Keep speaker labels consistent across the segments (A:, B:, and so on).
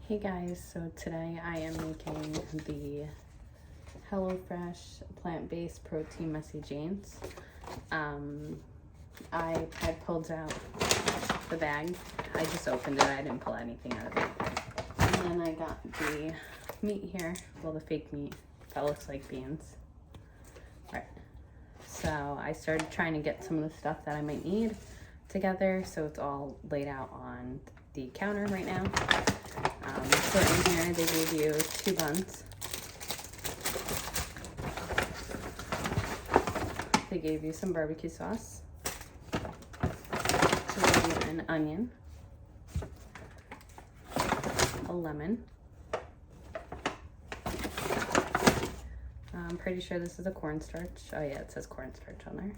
A: Hey guys, so today I am making the HelloFresh plant-based protein messy Janes. I had pulled out the bag. I just opened it, I didn't pull anything out of it. And then I got the meat here, well the fake meat, that looks like beans. Right. So I started trying to get some of the stuff that I might need together, so it's all laid out on the counter right now. So in here they gave you 2 buns. They gave you some barbecue sauce. They gave you an onion, a lemon. I'm pretty sure this is a cornstarch. Oh yeah, it says cornstarch on there.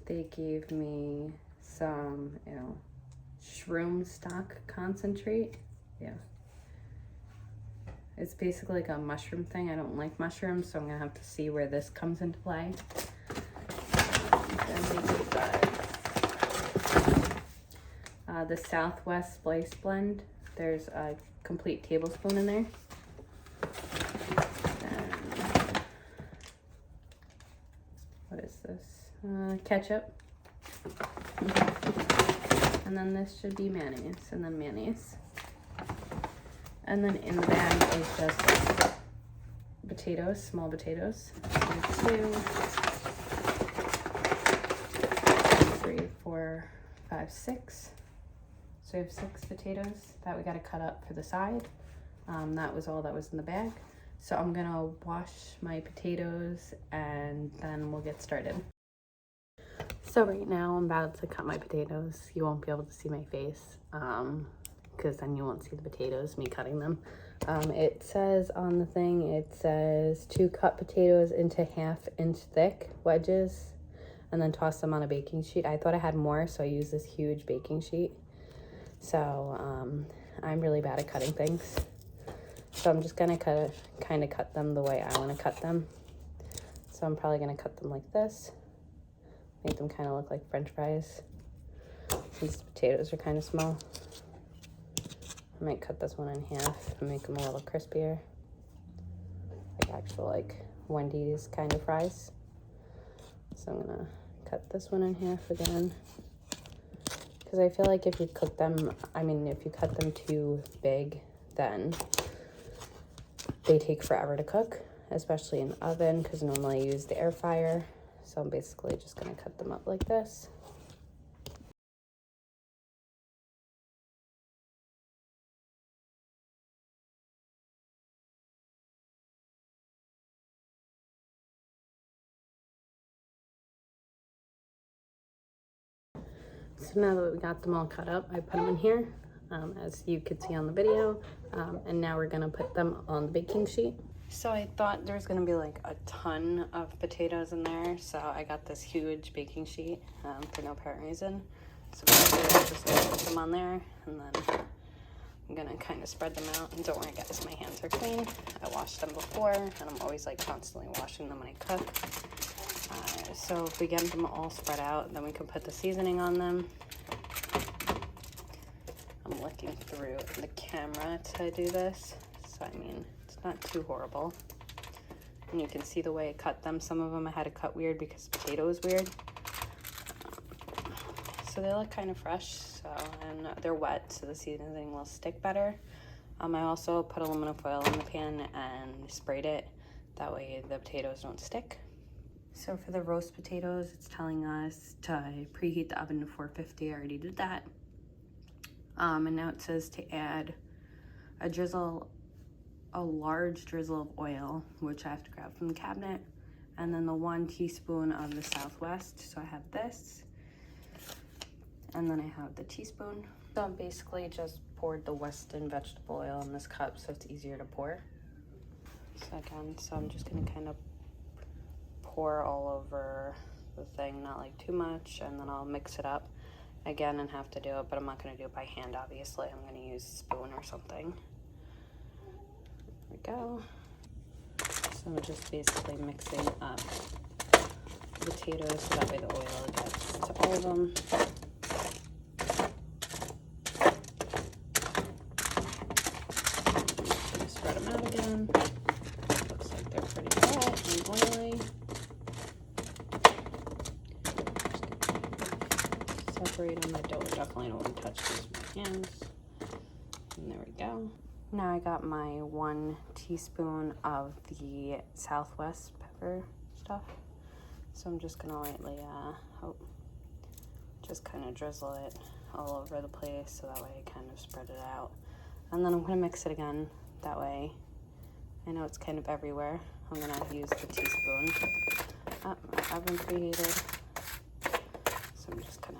A: They gave me some, shroom stock concentrate. Yeah. It's basically like a mushroom thing. I don't like mushrooms, so I'm gonna have to see where this comes into play. Then they gave the Southwest Spice Blend. There's a complete tablespoon in there. What is this? Ketchup. And then this should be mayonnaise, and then mayonnaise. And then in the bag is just potatoes, small potatoes. 1, 2, 3, 4, 5, 6. So we have 6 potatoes that we got to cut up for the side. That was all that was in the bag. So I'm gonna wash my potatoes and then we'll get started. So right now I'm about to cut my potatoes. You won't be able to see my face because then you won't see the potatoes, me cutting them. It says on the thing, it says to cut potatoes into 1/2 inch thick wedges and then toss them on a baking sheet. I thought I had more, so I used this huge baking sheet. So I'm really bad at cutting things. So I'm just gonna kind of cut them the way I want to cut them. So I'm probably gonna cut them like this. Make them kind of look like French fries. These potatoes are kind of small. I might cut this one in 1/2 and make them a little crispier. Like actual like Wendy's kind of fries. So I'm gonna cut this one in 1/2 again. Because I feel like if you cook them, if you cut them too big, then they take forever to cook, especially in the oven, because normally I use the air fryer. So I'm basically just gonna cut them up like this. So now that we got them all cut up, I put them in here, as you could see on the video, and now we're gonna put them on the baking sheet. So I thought there was gonna be like a ton of potatoes in there, so I got this huge baking sheet for no apparent reason. So what I'm gonna do is just put them on there, and then I'm gonna kind of spread them out. And don't worry guys, my hands are clean. I washed them before, and I'm always like constantly washing them when I cook. So if we get them all spread out, then we can put the seasoning on them. I'm looking through the camera to do this, so it's not too horrible. And you can see the way I cut them. Some of them I had to cut weird because the potato is weird. So they look kind of fresh, and they're wet, so the seasoning will stick better. I also put aluminum foil in the pan and sprayed it. That way the potatoes don't stick. So for the roast potatoes, it's telling us to preheat the oven to 450. I already did that. And now it says to add a large drizzle of oil, which I have to grab from the cabinet, and then the 1 teaspoon of the Southwest. So I have this, and then I have the teaspoon. So I basically just poured the Weston vegetable oil in this cup so it's easier to pour. So I'm just gonna kind of pour all over the thing, not like too much, and then I'll mix it up again and have to do it, but I'm not going to do it by hand, obviously. I'm going to use a spoon or something. There we go. So I'm just basically mixing up the potatoes so that way the oil gets to all of them. separate them. I definitely don't want to touch these with my hands. And there we go. Now I got my 1 teaspoon of the Southwest pepper stuff. So I'm just gonna lightly, just kind of drizzle it all over the place so that way I kind of spread it out. And then I'm gonna mix it again. That way, I know it's kind of everywhere. I'm gonna use the teaspoon. Oh, my oven preheated. So I'm just gonna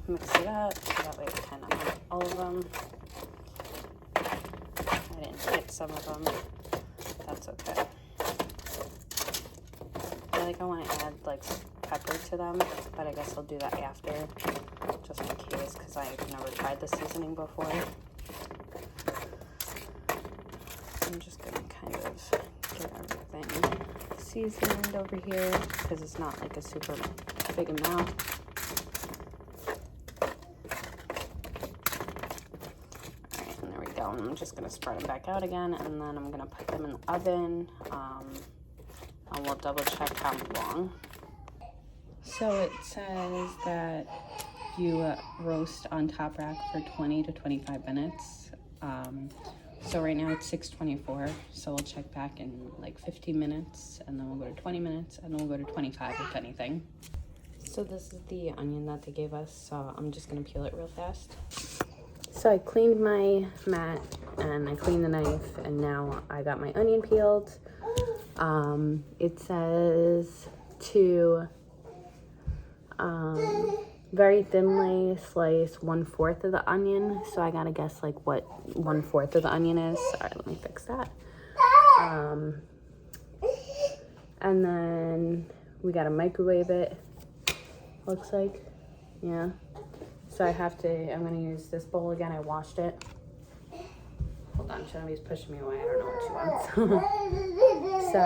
A: mix it up so that way I kind of have all of them. I didn't hit some of them. That's okay. I feel like I want to add like pepper to them, but I guess I'll do that after, just in case, because I've never tried the seasoning before. I'm just gonna kind of get everything seasoned over here because it's not like a super big amount. Alright, and there we go. I'm just gonna spread them back out again, and then I'm gonna put them in the oven. And we'll double check how long. So it says that you roast on top rack for 20 to 25 minutes. So right now it's 6:24, so we'll check back in like 15 minutes, and then we'll go to 20 minutes, and then we'll go to 25 if anything. So this is the onion that they gave us, so I'm just gonna peel it real fast. So I cleaned my mat, and I cleaned the knife, and now I got my onion peeled. It says to very thinly slice 1/4 of the onion, so I gotta guess like what 1/4 of the onion is. Alright, let me fix that. And then we gotta microwave it, looks like. Yeah. So I'm gonna use this bowl again. I washed it. Hold on, Shelby's pushing me away. I don't know what she wants. So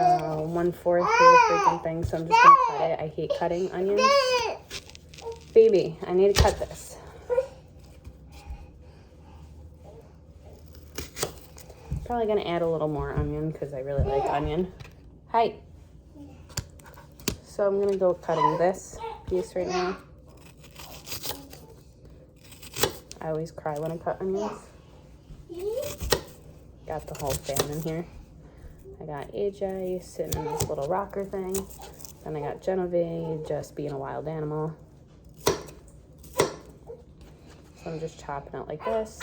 A: 1/4 of the freaking thing, so I'm just gonna cut it. I hate cutting onions. Baby, I need to cut this. Probably gonna add a little more onion because I really like onion. Hi. So I'm gonna go cutting this piece right now. I always cry when I cut onions. Got the whole fam in here. I got AJ sitting in this little rocker thing. Then I got Genevieve just being a wild animal. So I'm just chopping it like this.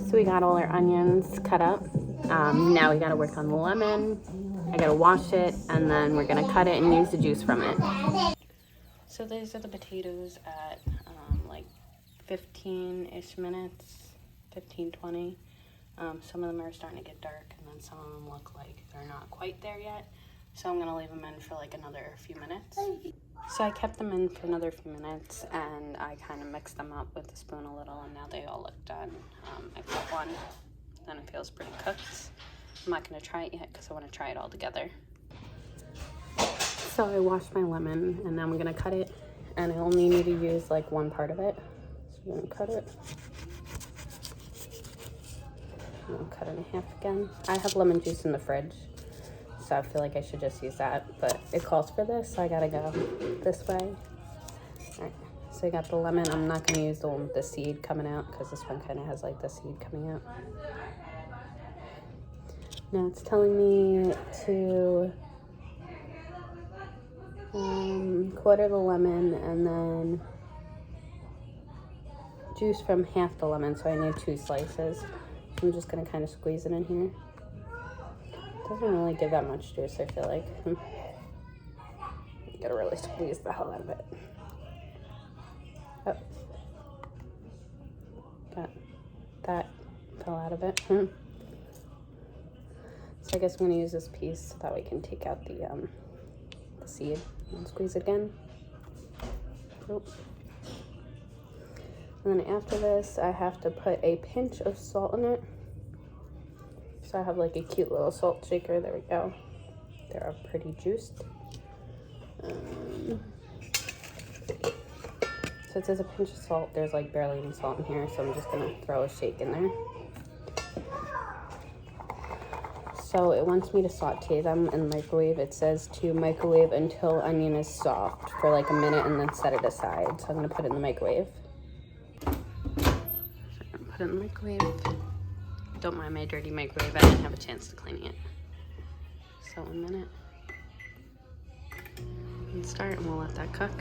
A: So we got all our onions cut up. Now we gotta work on the lemon. I gotta wash it, and then we're gonna cut it and use the juice from it. So these are the potatoes at like 15-ish minutes, 15, 20. Some of them are starting to get dark, and then some of them look like they're not quite there yet. So I'm gonna leave them in for like another few minutes. So I kept them in for another few minutes, and I kind of mixed them up with the spoon a little, and now they all look done. I cut one, and it feels pretty cooked. I'm not gonna try it yet because I want to try it all together. So I washed my lemon, and now I'm gonna cut it, and I only need to use like one part of it. So I'm gonna cut it. I'm gonna cut it in half again. I have lemon juice in the fridge, so I feel like I should just use that, but it calls for this, so I gotta go this way. All right, so I got the lemon. I'm not gonna use the one with the seed coming out because this one kind of has like the seed coming out. Now it's telling me to quarter the lemon and then juice from half the lemon, so I need 2 slices. I'm just gonna kind of squeeze it in here. Doesn't really give that much juice, I feel like. You gotta really squeeze the hell out of it. Oh. Got that fell out of it. So I guess I'm gonna use this piece so that we can take out the seed and squeeze it again. Nope. And then after this, I have to put a pinch of salt in it. So I have like a cute little salt shaker. There we go. They're pretty juiced. So So it says a pinch of salt. There's like barely any salt in here, so I'm just gonna throw a shake in there. So it wants me to saute them in the microwave. It says to microwave until onion is soft for like a minute and then set it aside. So I'm gonna put it in the microwave. So I'm gonna put it in the microwave. Don't mind my dirty microwave, I didn't have a chance to clean it. So 1 minute. And start, and we'll let that cook.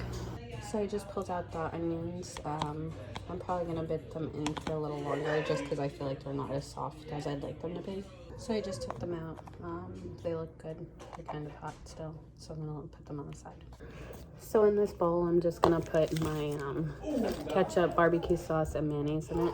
A: So I just pulled out the onions. I'm probably gonna bit them in for a little longer just because I feel like they're not as soft as I'd like them to be. So I just took them out. They look good. They're kind of hot still, so I'm gonna put them on the side. So in this bowl, I'm just gonna put my ketchup, barbecue sauce, and mayonnaise in it.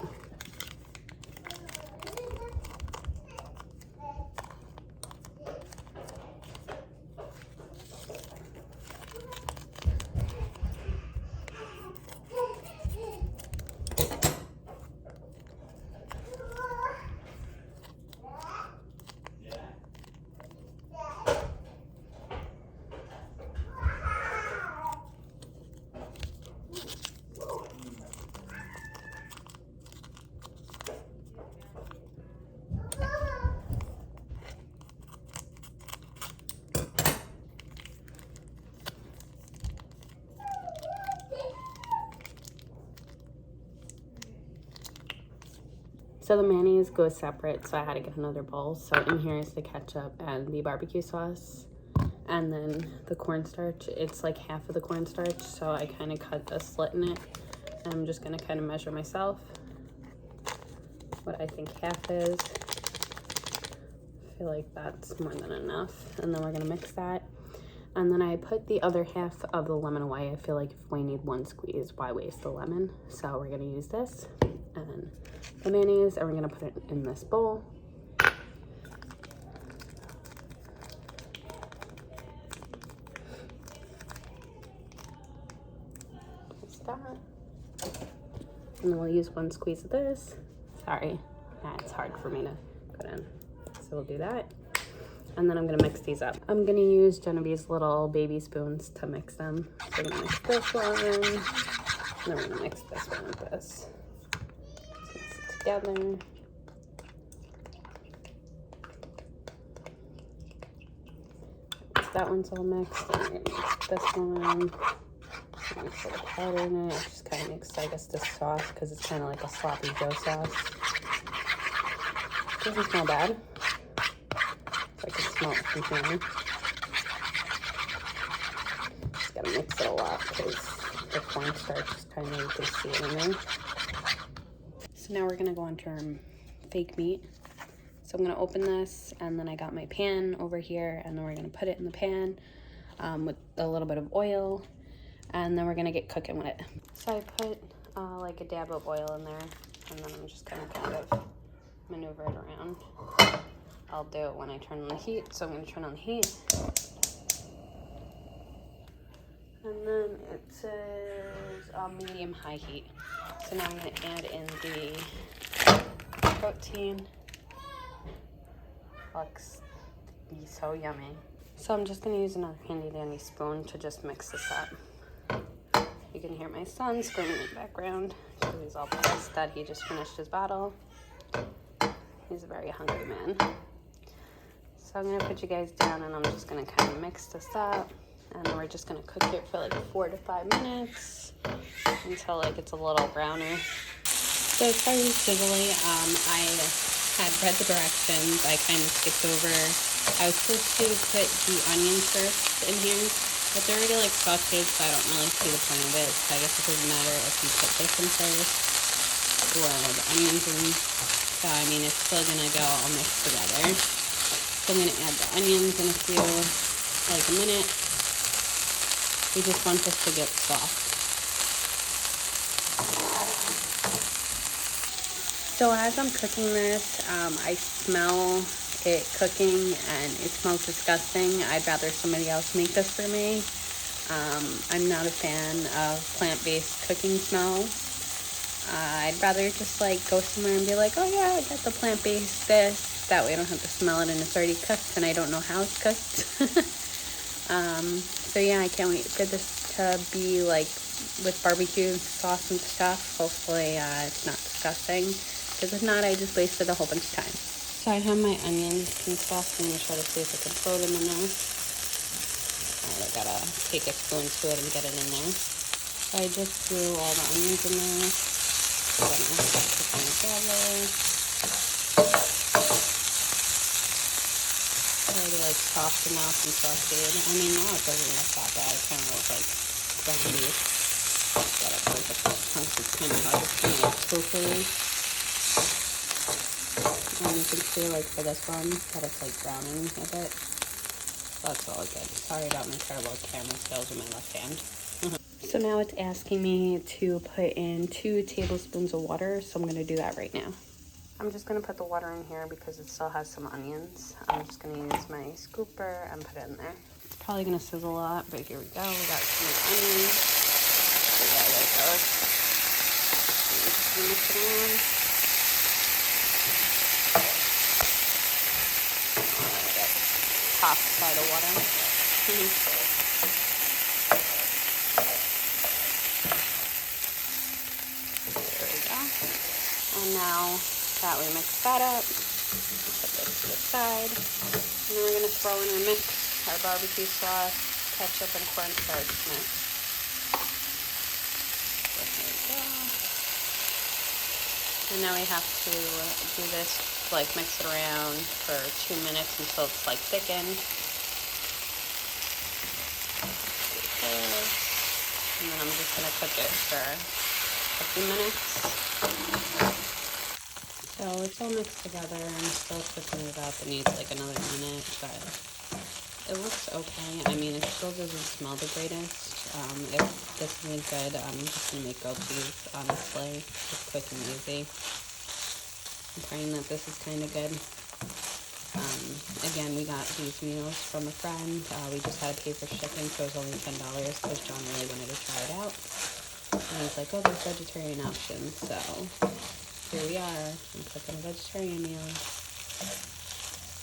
A: So the mayonnaise goes separate, so I had to get another bowl. So in here is the ketchup and the barbecue sauce. And then the cornstarch, it's like half of the cornstarch, so I kind of cut a slit in it. And I'm just gonna kind of measure myself what I think half is. I feel like that's more than enough. And then we're gonna mix that. And then I put the other half of the lemon away. I feel like if we need one squeeze, why waste the lemon? So we're gonna use this and the mayonnaise, and we're gonna put it in this bowl. Just that. And then we'll use one squeeze of this. Sorry, it's hard for me to put in. So we'll do that. And then I'm gonna mix these up. I'm gonna use Genevieve's little baby spoons to mix them. So I'm gonna mix this one, and then we're gonna mix this one with this. Just mix it together. That one's all mixed, and we're gonna mix this one. I'm gonna put a powder in it. It just kind of makes, I guess, this sauce, because it's kind of like a sloppy Joe sauce. Doesn't smell bad. I can smell it from here. Just gotta mix it a lot because the cornstarch is kind of, you can see it in there. So now we're gonna go on to our fake meat. So I'm gonna open this, and then I got my pan over here, and then we're gonna put it in the pan with a little bit of oil, and then we're gonna get cooking with it. So I put like a dab of oil in there, and then I'm just gonna kind of maneuver it around. I'll do it when I turn on the heat, so I'm going to turn on the heat. And then it says medium-high heat. So now I'm going to add in the protein. Looks so yummy. So I'm just going to use another handy-dandy spoon to just mix this up. You can hear my son screaming in the background because he's all pissed that he just finished his bottle. He's a very hungry man. So I'm gonna put you guys down, and I'm just gonna kind of mix this up, and then we're just gonna cook it for like 4 to 5 minutes until like it's a little browner. So it's very sizzly. I had read the directions. I kind of skipped over. I was supposed to put the onions first in here, but they're already like sauteed, so I don't really see the point of it. So I guess it doesn't matter if you put this in first or the onions in. So I mean, it's still gonna go all mixed together. So I'm going to add the onions in a few, like a minute. We just want this to get soft. So as I'm cooking this, I smell it cooking, and it smells disgusting. I'd rather somebody else make this for me. I'm not a fan of plant-based cooking smells. I'd rather just like go somewhere and be like, oh yeah, I got the plant-based this. That way I don't have to smell it, and it's already cooked, and I don't know how it's cooked. So yeah, I can't wait for this to be like with barbecue sauce and stuff. Hopefully it's not disgusting, because if not, I just wasted a whole bunch of time. So I have my onions and stuff. I'm going to try to see if I can throw them in there. I gotta take a spoon to it and get it in there. So I just threw all the onions in there. I'm gonna put them together. Already like soft enough and sauteed. I mean, now it doesn't look that bad. It kind of looks like ground beef. Gotta break up the chunks. It's kind of hard. It's kind of like tofu. And you can see, like, for this one, that it's like browning a bit. That's all good. Sorry about my terrible camera skills with my left hand. So now it's asking me to put in 2 tablespoons of water, so I'm going to do that right now. I'm just going to put the water in here because it still has some onions. I'm just going to use my scooper and put it in there. It's probably going to sizzle a lot, but here we go. We got some onions. So yeah, there it goes. Just mix it around. Top side of water. There we go. And now that we mix that up, put this to the side. And then we're going to throw in our mix, our barbecue sauce, ketchup, and cornstarch mix. So here we go. And now we have to do this, like mix it around for 2 minutes until it's like thickened. And then I'm just gonna cook it for a few minutes. So it's all mixed together. I'm still cooking it up. It needs like another minute, but it looks okay. I mean, it still doesn't smell the greatest. If this isn't good, I'm just gonna make grilled cheese, honestly. Just quick and easy. I'm praying that this is kind of good. Again, we got these meals from a friend. We just had to pay for shipping, so it was only $10 because John really wanted to try it out. And he's like, oh, there's vegetarian options. So here we are. I'm cooking a vegetarian meal.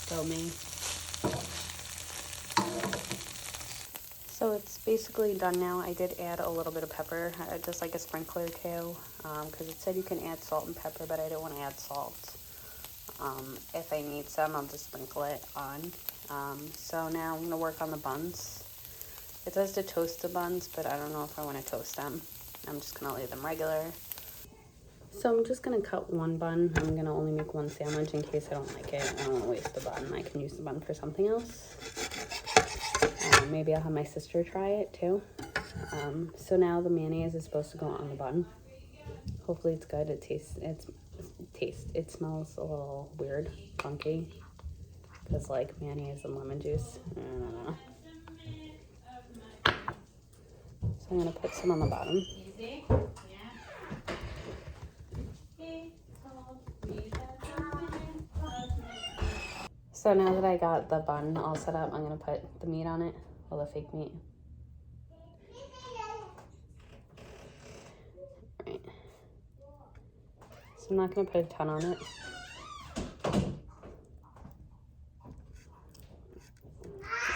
A: Go me. So it's basically done now. I did add a little bit of pepper, just like a sprinkler too, because it said you can add salt and pepper, but I didn't want to add salt. If I need some, I'll just sprinkle it on. So now I'm going to work on the buns. It says to toast the buns, but I don't know if I want to toast them. I'm just going to leave them regular. So I'm just going to cut one bun. I'm going to only make one sandwich in case I don't like it. I don't want to waste the bun. I can use the bun for something else. Maybe I'll have my sister try it too. So now the mayonnaise is supposed to go on the bun. Hopefully it's good. It smells a little weird, funky, because like mayonnaise and lemon juice. I don't know. So I'm gonna put some on the bottom. So now that I got the bun all set up, I'm gonna put the meat on it, all the fake meat. Right. So I'm not gonna put a ton on it.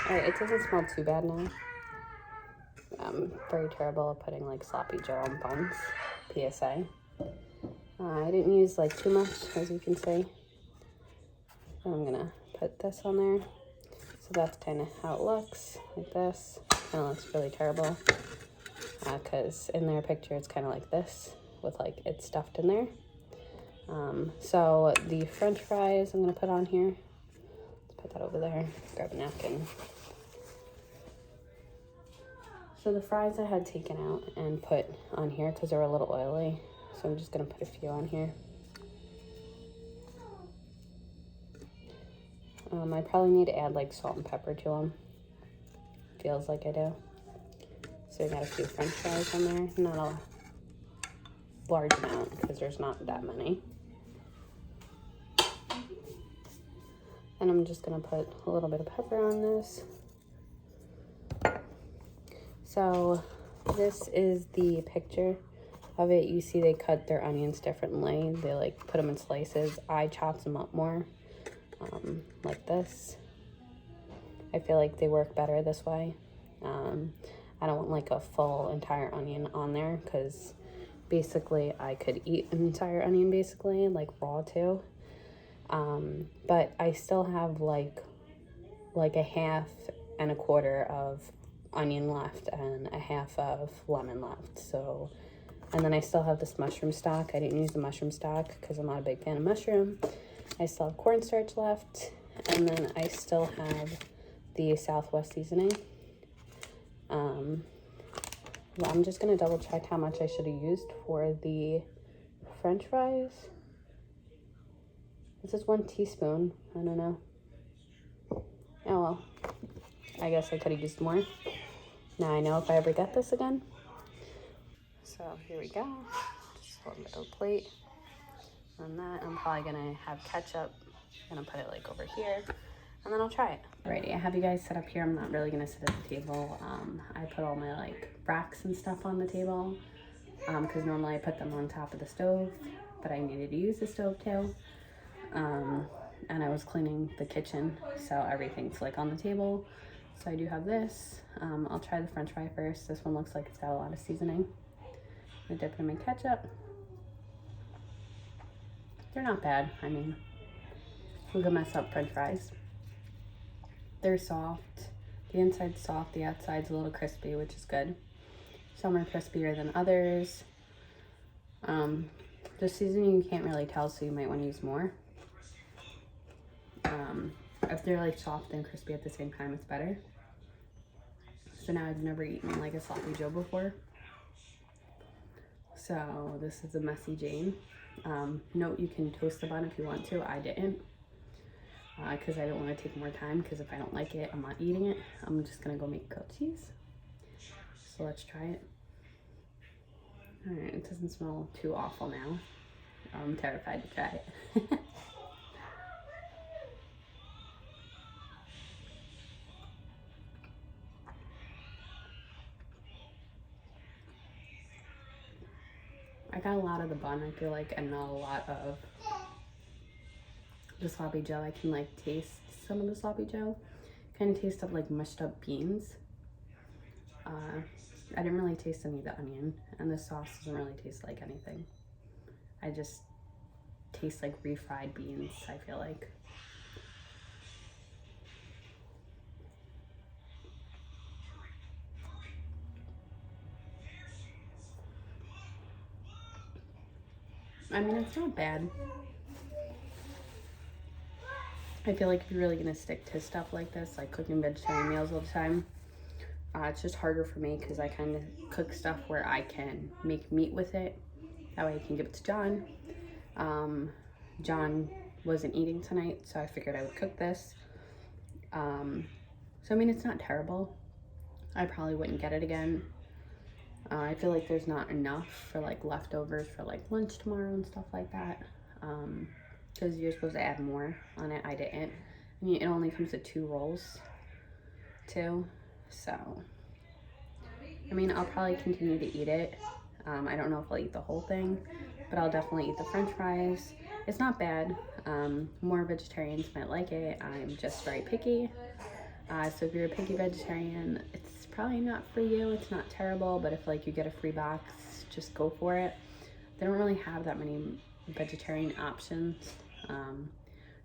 A: Alright, it doesn't smell too bad now. I'm very terrible at putting like sloppy Joe on buns. PSA. I didn't use like too much, as you can see. And I'm gonna put this on there. So that's kind of how it looks, like this. Kind of looks really terrible, because in their picture it's kind of like this, with like it's stuffed in there. So the French fries I'm gonna put on here. Let's put that over there. Grab a napkin. So the fries I had taken out and put on here because they were a little oily. So I'm just gonna put a few on here. I probably need to add like salt and pepper to them. Feels like I do. So I got a few French fries on there. Not a large amount because there's not that many. And I'm just gonna put a little bit of pepper on this. So this is the picture of it. You see they cut their onions differently. They like put them in slices. I chopped them up more, like this. I feel like they work better this way. I don't want like a full entire onion on there, because basically I could eat an entire onion basically, like raw too. But I still have like a half and a quarter of onion left and a half of lemon left. So, and then I still have this mushroom stock. I didn't use the mushroom stock because I'm not a big fan of mushroom. I still have cornstarch left, and then I still have the Southwest seasoning. Well, I'm just gonna double check how much I should have used for the French fries. This is 1 teaspoon. I don't know. Oh well, I guess I could have used more. Now I know if I ever get this again. So here we go. Just a little plate. And that, I'm probably gonna have ketchup. I'm gonna put it like over here, and then I'll try it. Alrighty, I have you guys set up here. I'm not really gonna sit at the table. I put all my like racks and stuff on the table, because normally I put them on top of the stove, but I needed to use the stove too. And I was cleaning the kitchen, so everything's like on the table. So I do have this. I'll try the French fry first. This one looks like it's got a lot of seasoning. I dip them in ketchup. They're not bad. I mean, who can mess up French fries? They're soft. The inside's soft, the outside's a little crispy, which is good. Some are crispier than others. The seasoning you can't really tell, so you might want to use more. If they're like soft and crispy at the same time, it's better. So now I've never eaten like a sloppy joe before. So this is a Messy Jane. Note you can toast the bun if you want to. I didn't, because I don't want to take more time, because if I don't like it, I'm not eating it. I'm just gonna go make grilled cheese. So let's try it. All right, it doesn't smell too awful now. I'm terrified to try it. I got a lot of the bun, I feel like, and not a lot of the sloppy joe. I can like taste some of the sloppy joe. Kind of taste of like mushed up beans. I didn't really taste any of the onion, and the sauce doesn't really taste like anything. I just taste like refried beans, I feel like. I mean, it's not bad. I feel like if you're really gonna stick to stuff like this, like cooking vegetarian meals all the time, it's just harder for me because I kind of cook stuff where I can make meat with it. That way I can give it to John. John wasn't eating tonight, so I figured I would cook this. So I mean, it's not terrible. I probably wouldn't get it again. I feel like there's not enough for like leftovers for like lunch tomorrow and stuff like that. Because you're supposed to add more on it. I didn't. I mean, it only comes with 2 rolls too. So, I mean, I'll probably continue to eat it. I don't know if I'll eat the whole thing, but I'll definitely eat the French fries. It's not bad. More vegetarians might like it. I'm just very picky. So if you're a picky vegetarian, it's probably not for you. It's not terrible, but if like you get a free box, just go for it. They don't really have that many vegetarian options.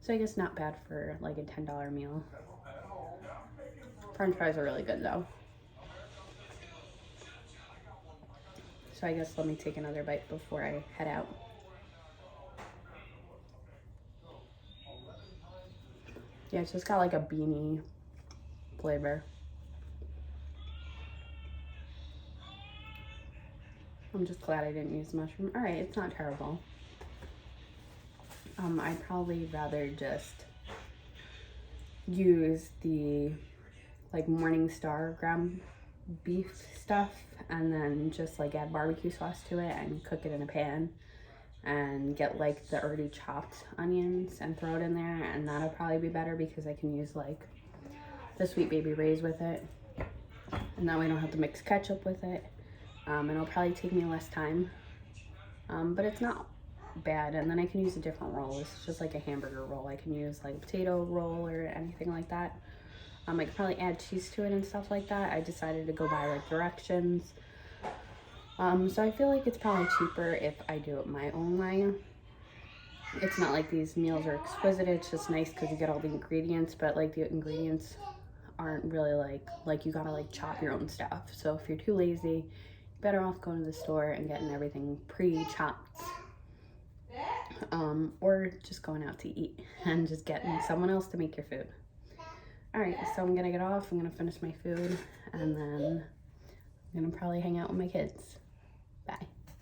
A: So I guess not bad for like a $10 meal. French fries are really good though. So I guess let me take another bite before I head out. Yeah, it's just got like a beanie flavor. I'm just glad I didn't use mushroom. All right, it's not terrible. I'd probably rather just use the like Morningstar ground beef stuff and then just like add barbecue sauce to it and cook it in a pan and get like the already chopped onions and throw it in there, and that'll probably be better because I can use like the Sweet Baby Ray's with it, and that way I don't have to mix ketchup with it. And it'll probably take me less time, but it's not bad. And then I can use a different roll. It's just like a hamburger roll. I can use like a potato roll or anything like that. I could probably add cheese to it and stuff like that. I decided to go by like directions. So I feel like it's probably cheaper if I do it my own way. It's not like these meals are exquisite. It's just nice because you get all the ingredients, but like the ingredients aren't really like you gotta like chop your own stuff. So if you're too lazy, you're better off going to the store and getting everything pre-chopped. Or just going out to eat and just getting someone else to make your food. All right, so I'm gonna get off. I'm gonna finish my food and then I'm gonna probably hang out with my kids. Bye.